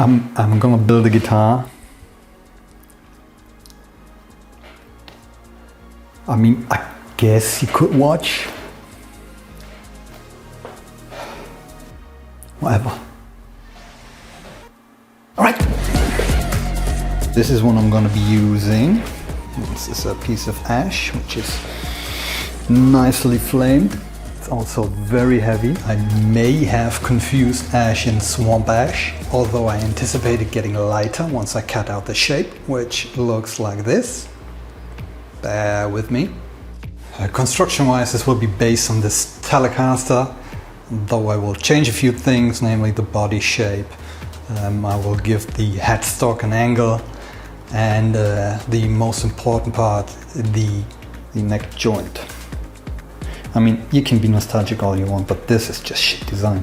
I'm gonna build a guitar. I mean, I guess you could watch. Whatever. Alright. This is what I'm gonna be using. This is a piece of ash, which is nicely flamed. It's also very heavy. I may have confused ash and swamp ash, although I anticipated getting lighter once I cut out the shape, which looks like this. Bear with me. Construction-wise, this will be based on this Telecaster, though I will change a few things, namely the body shape. I will give the headstock an angle, and the most important part, the neck joint. I mean, you can be nostalgic all you want, but this is just shit design.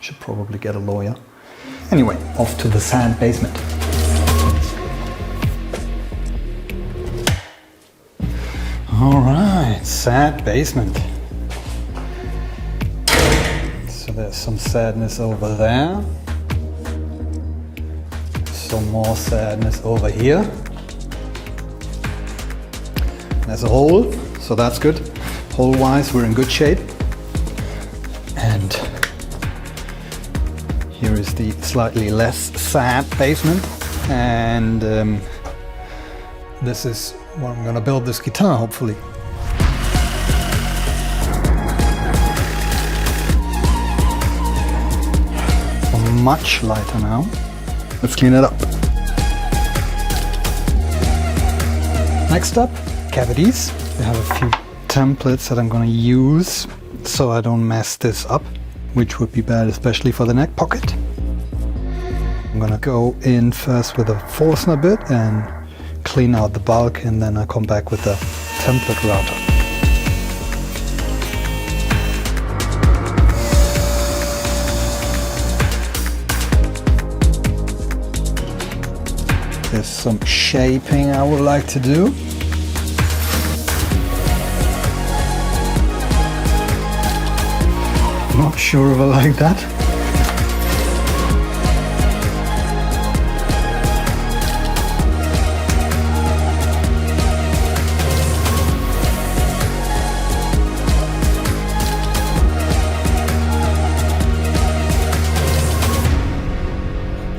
Should probably get a lawyer. Anyway, off to the sand basement. Alright, sad basement. So there's some sadness over there. Some more sadness over here. There's a hole, so that's good. Hole-wise, we're in good shape. And here is the slightly less sad basement. And this is what I'm gonna build this guitar, hopefully. Much lighter now. Let's clean it up. Next up, cavities. I have a few templates that I'm gonna use so I don't mess this up, which would be bad, especially for the neck pocket. I'm gonna go in first with a Forstner bit and clean out the bulk, and then I come back with the template router. There's some shaping I would like to do. Not sure if I like that.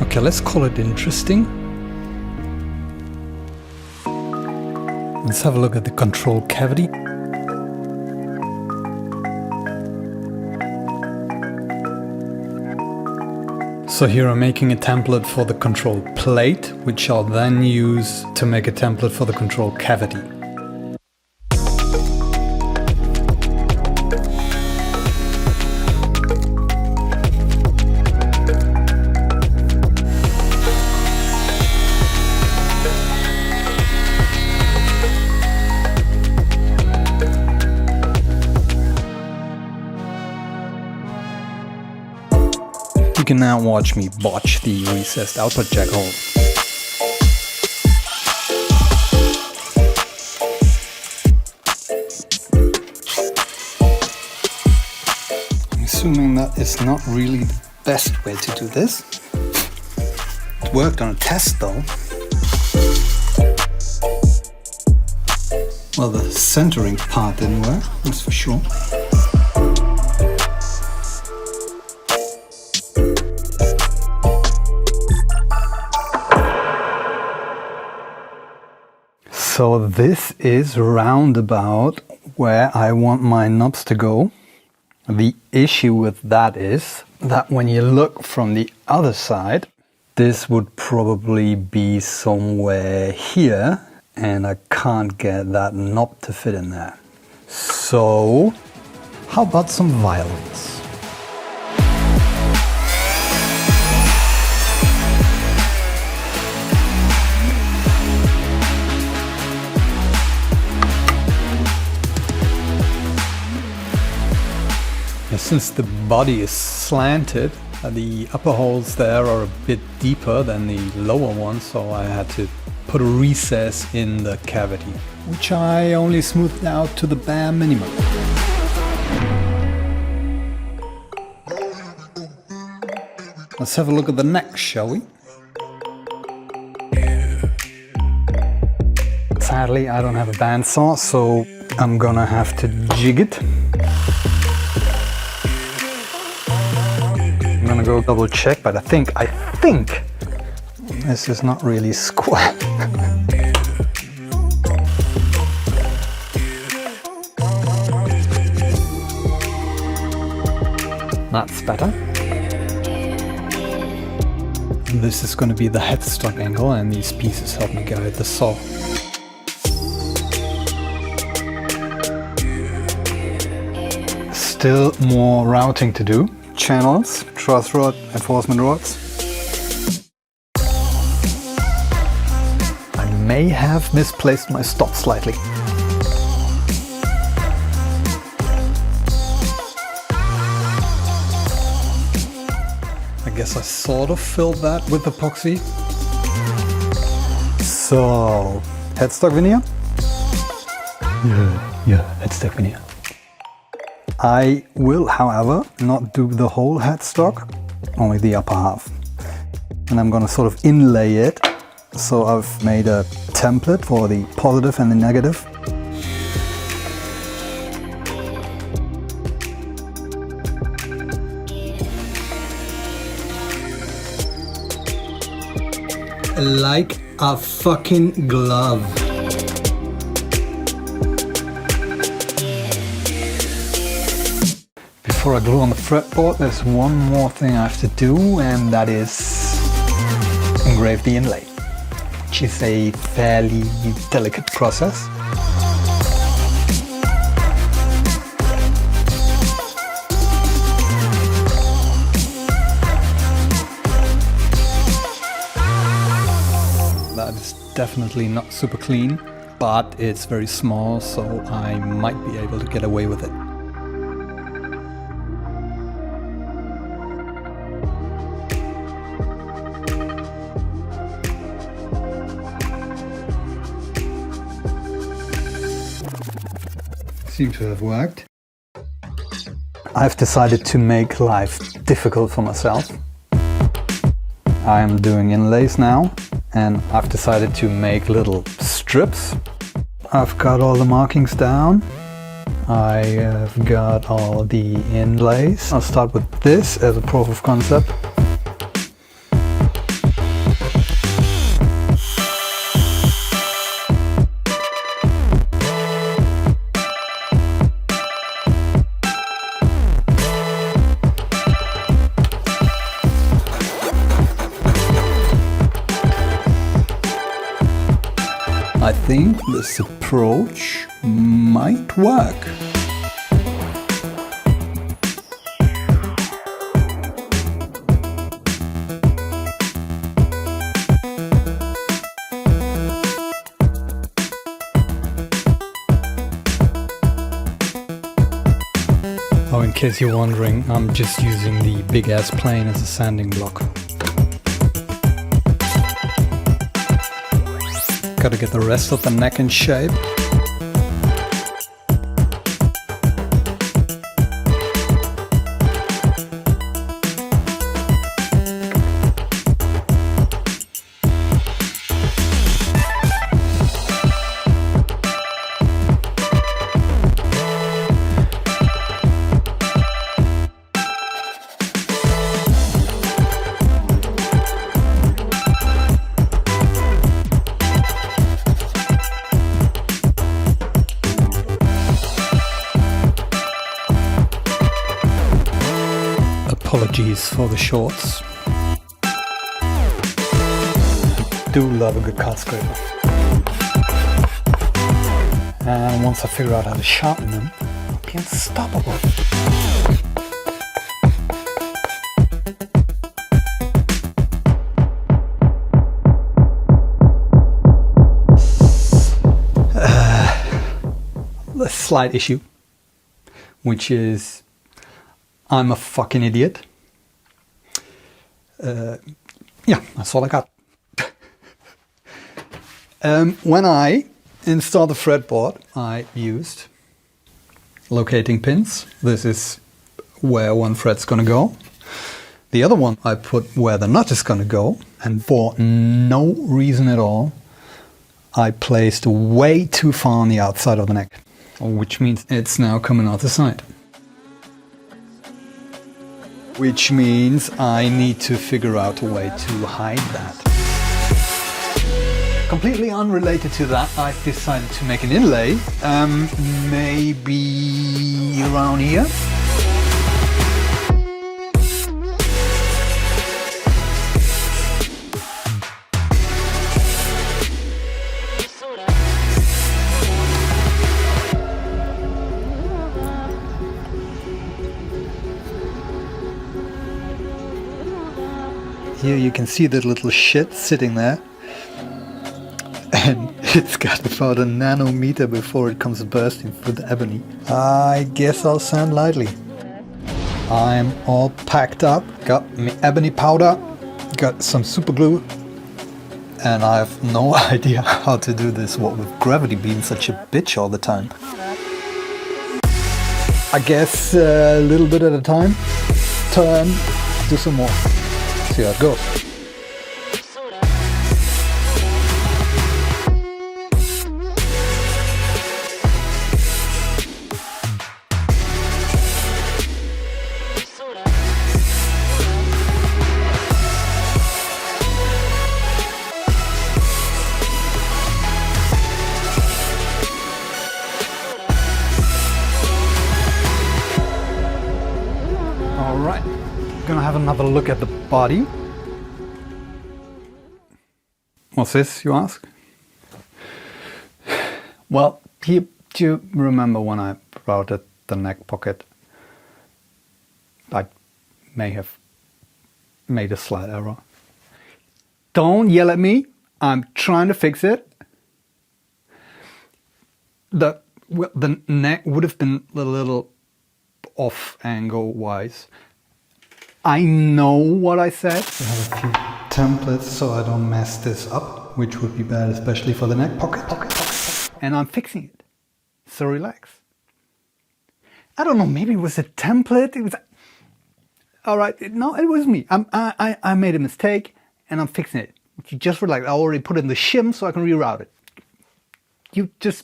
Okay, let's call it interesting. Let's have a look at the control cavity. So here I'm making a template for the control plate, which I'll then use to make a template for the control cavity. You can now watch me botch the recessed output jack hole. I'm assuming that is not really the best way to do this. It worked on a test though. Well, the centering part didn't work, that's for sure. So this is roundabout where I want my knobs to go. The issue with that is that when you look from the other side, this would probably be somewhere here, and I can't get that knob to fit in there. So how about some violins? Since the body is slanted, the upper holes there are a bit deeper than the lower ones, so I had to put a recess in the cavity, which I only smoothed out to the bare minimum. Let's have a look at the neck, shall we? Sadly, I don't have a bandsaw, so I'm gonna have to jig it. I'm gonna go double check, but I think this is not really square. That's better. This is going to be the headstock angle, and these pieces help me guide the saw. Still more routing to do. Channels, truss rod, enforcement rods. I may have misplaced my stop slightly. I guess I sort of filled that with epoxy. So, headstock veneer? Yeah, headstock veneer. I will, however, not do the whole headstock, only the upper half. And I'm gonna sort of inlay it. So I've made a template for the positive and the negative. Like a fucking glove. Before I glue on the fretboard, there's one more thing I have to do, and that is engrave the inlay, which is a fairly delicate process. That is definitely not super clean, but it's very small, so I might be able to get away with it. Seems to have worked. I've decided to make life difficult for myself. I am doing inlays now, and I've decided to make little strips. I've got all the markings down. I have got all the inlays. I'll start with this as a proof of concept. I think this approach might work. Oh, in case you're wondering, I'm just using the big ass plane as a sanding block. Gotta get the rest of the neck in shape. Apologies for the shorts. I do love a good card scraper. And once I figure out how to sharpen them, I'll be unstoppable. A slight issue, which is I'm a fucking idiot. Yeah, that's all I got. When I installed the fretboard, I used locating pins. This is where one fret's gonna go. The other one I put where the nut is gonna go, and for no reason at all, I placed way too far on the outside of the neck, which means it's now coming out the side. Which means I need to figure out a way to hide that. Completely unrelated to that, I've decided to make an inlay, maybe around here. Here you can see the little shit sitting there, and it's got about a nanometer before it comes bursting through the ebony. I guess I'll sand lightly. I'm all packed up, got my ebony powder, got some super glue, and I have no idea how to do this, what with gravity being such a bitch all the time. I guess a little bit at a time, turn, do some more. See how it goes. All right, gonna have another look at the body. What's this, you ask? Well, do you remember when I routed the neck pocket? I may have made a slight error. Don't yell at me, I'm trying to fix it. The neck would have been a little off angle wise. I know what I said. I have a few templates so I don't mess this up, which would be bad, especially for the neck pocket. And I'm fixing it. So relax. I don't know, maybe it was a template. It was. All right, no, it was me. I made a mistake and I'm fixing it. You just relax. I already put in the shim so I can reroute it. You just.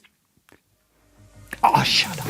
Oh, shut up.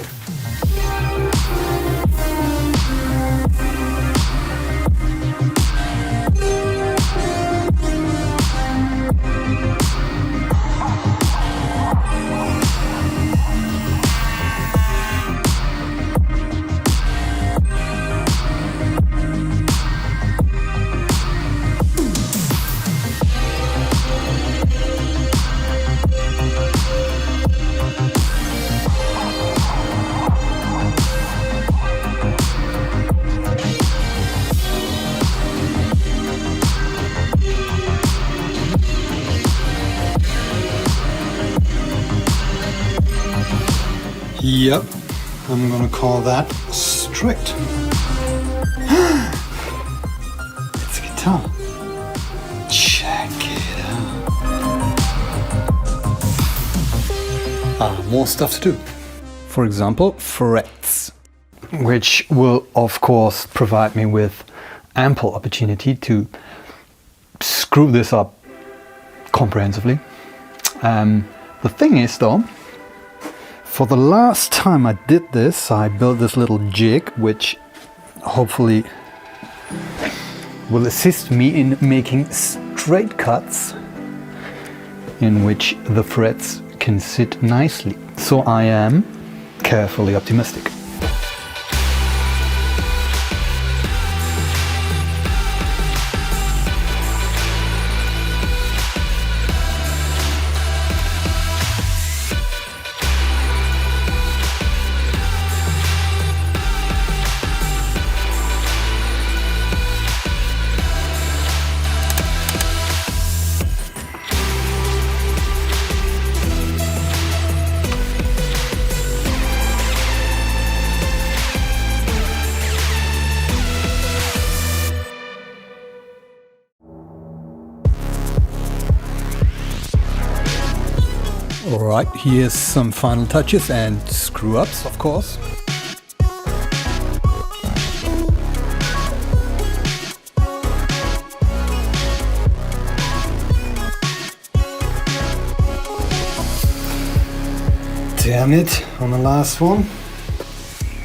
Yep, I'm gonna call that strict. It's a guitar. Check it out. More stuff to do. For example, frets, which will of course provide me with ample opportunity to screw this up comprehensively. The thing is though, for the last time I did this, I built this little jig, which hopefully will assist me in making straight cuts in which the frets can sit nicely. So I am carefully optimistic. Alright, here's some final touches and screw-ups, of course. Damn it, on the last one.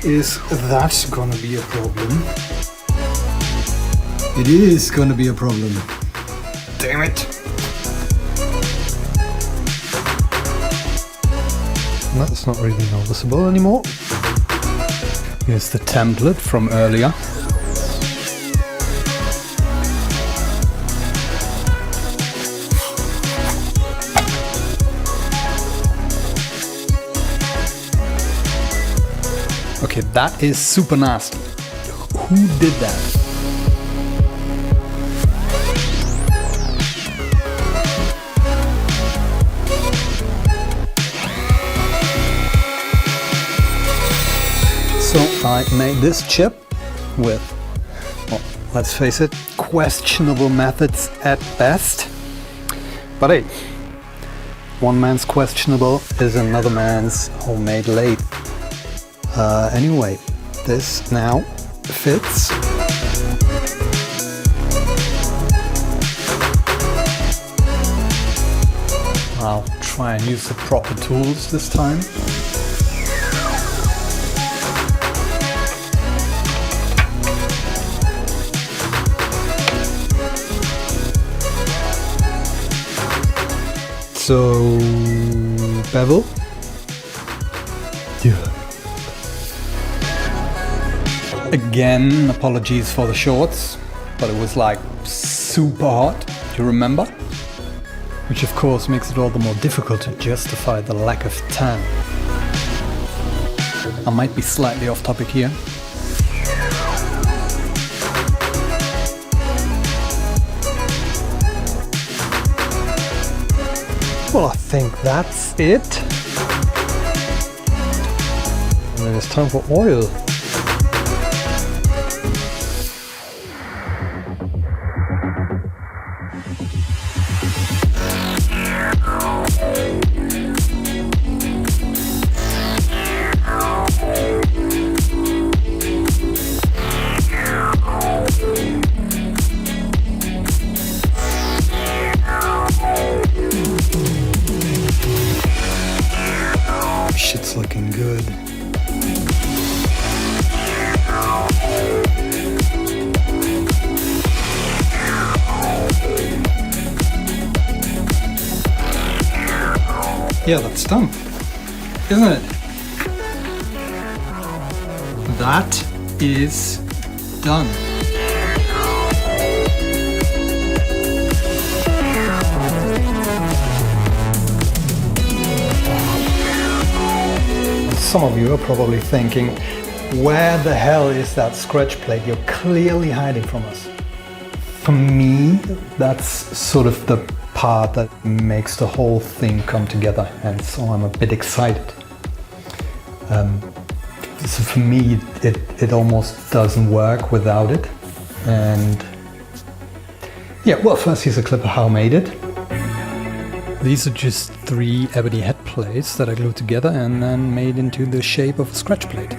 Is that gonna be a problem? It is gonna be a problem. Damn it. That's not really noticeable anymore. Here's the template from earlier. Okay, that is super nasty. Who did that? So I made this chip with, well, let's face it, questionable methods at best. But hey, one man's questionable is another man's homemade lathe. Anyway, this now fits. I'll try and use the proper tools this time. So, bevel. Yeah. Again, apologies for the shorts, but it was like super hot, do you remember? Which of course makes it all the more difficult to justify the lack of tan. I might be slightly off topic here. Well, I think that's it. And then it's time for oil. Shit's looking good. Yeah, that's done, isn't it? That is done. Some of you are probably thinking, where the hell is that scratch plate you're clearly hiding from us? For me, that's sort of the part that makes the whole thing come together, and so I'm a bit excited. So for me, it almost doesn't work without it. And yeah, well, first here's a clip of how I made it. These are just 3 ebony head plates that I glued together and then made into the shape of a scratch plate.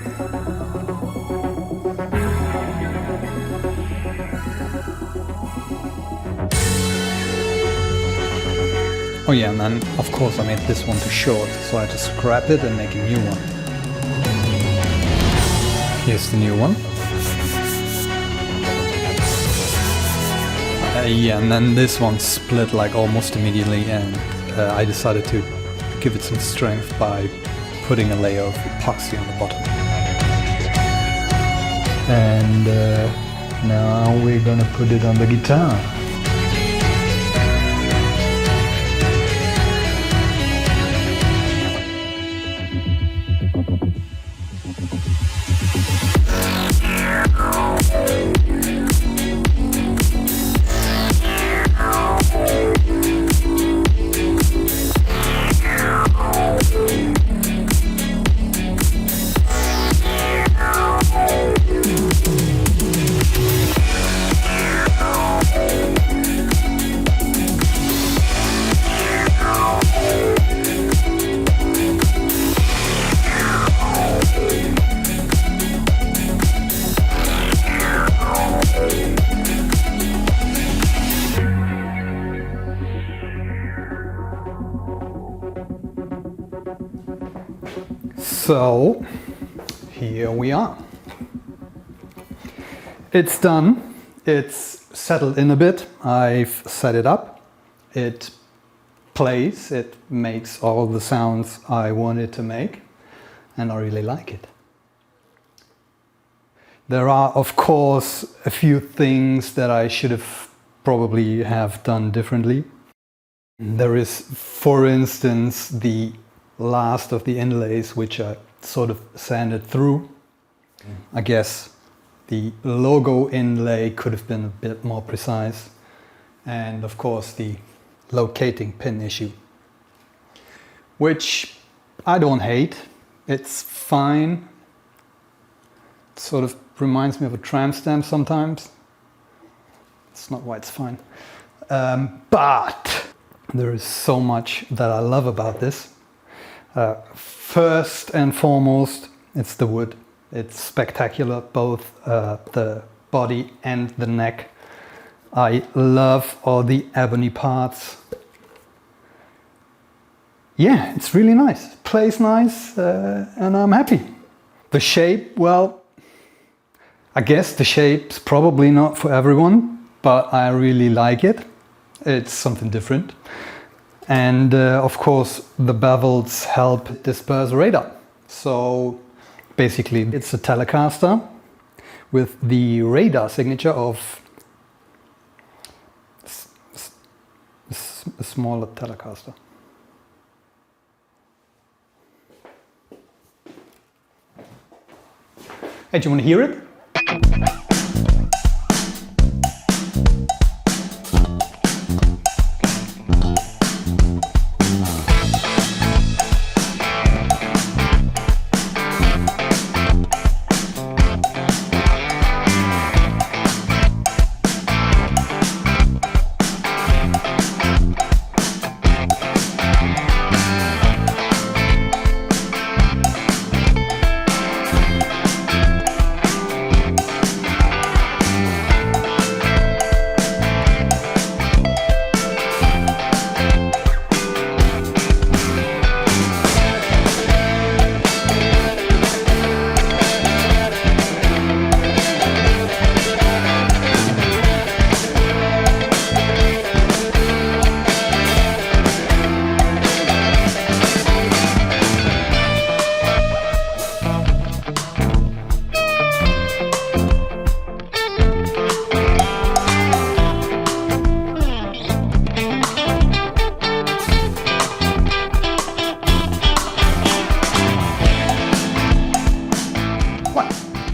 Oh yeah, and then of course I made this one too short, so I had to scrap it and make a new one. Here's the new one. Yeah, and then this one split like almost immediately, and I decided to give it some strength by putting a layer of epoxy on the bottom. And now we're gonna put it on the guitar. So here we are. It's done. It's settled in a bit. I've set it up. It plays. It makes all the sounds I want it to make, and I really like it. There are, of course, a few things that I should have probably have done differently. There is, for instance, the last of the inlays, which I sort of sanded through. I guess the logo inlay could have been a bit more precise. And of course the locating pin issue, which I don't hate. It's fine. It sort of reminds me of a tramp stamp sometimes. It's not why it's fine. But there is so much that I love about this. First and foremost, it's the wood. It's spectacular, both the body and the neck. I love all the ebony parts. Yeah, it's really nice. It plays nice, and I'm happy. The shape, well, I guess the shape's probably not for everyone, but I really like it. It's something different. And of course, the bevels help disperse radar. So basically, it's a Telecaster with the radar signature of a smaller Telecaster. Hey, do you want to hear it?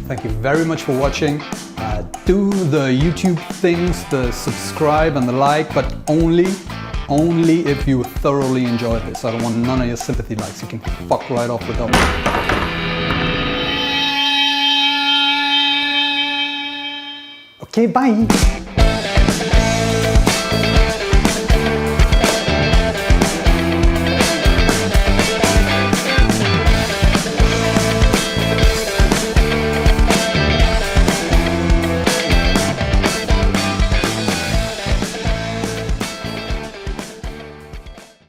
Thank you very much for watching. Do the YouTube things, the subscribe and the like, but only if you thoroughly enjoyed this. I don't want none of your sympathy likes. You can fuck right off with that one. Okay, bye.